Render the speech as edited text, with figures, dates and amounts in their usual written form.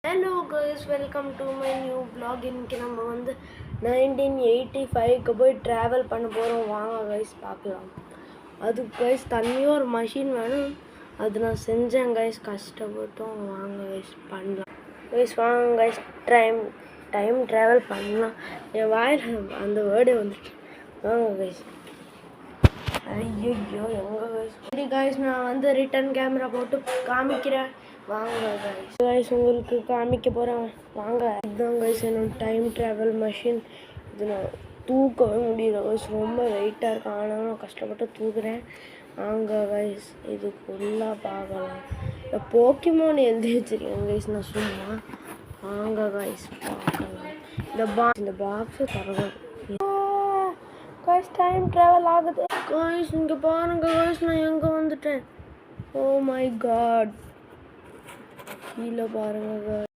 Hello guys, welcome to my new vlog. இன்னைக்கு நம்ம 1985க்கு போய் ட்ராவல் பண்ண போகிறோம். வாங்க கைஸ் பார்க்கலாம். அதுக்கு கைஸ் தனியாக ஒரு மஷின் வேணும். அது நான் செஞ்சேன் கைஸ், கஷ்டப்பட்டோம். வாங்க கைஸ் பண்ணலாம். கைஸ் வாங்க கைஸ், டைம் ட்ராவல் பண்ணலாம். என் வாயில் அந்த வேர்டே வந்துட்டு. வாங்க கைஸ். ஐயோ எங்கே கைஸ் இப்படி கைஸ், நான் ரிட்டன் கேமரா போட்டு காமிக்கிறேன். வாங்க கைஸ், உங்களுக்கு காமிக்க போகிறேன். வாங்க. இதுதான் கைஸ் என்னோட டைம் ட்ராவல் மஷின். இது நான் தூக்கவே முடியல கைஸ், ரொம்ப வெயிட்டாக இருக்கு. ஆனாலும் நான் கஷ்டப்பட்டு தூக்குறேன். வாங்க கைஸ், இது ஃபுல்லாக பார்க்கலாம். இந்த போக்கிமோன் எழுதி வச்சுருக்கேன் கைஸ் நான் சும்மா. வாங்க கைஸ் பார்க்கலாம். இந்த பாக்ஸு தரணும் கைஸ். டைம் ட்ராவல் ஆகுது கைஸ். இங்கே பாருங்க கைஸ், நான் எங்கே வந்துட்டேன். ஓ மை காட், கீழே பாருங்க.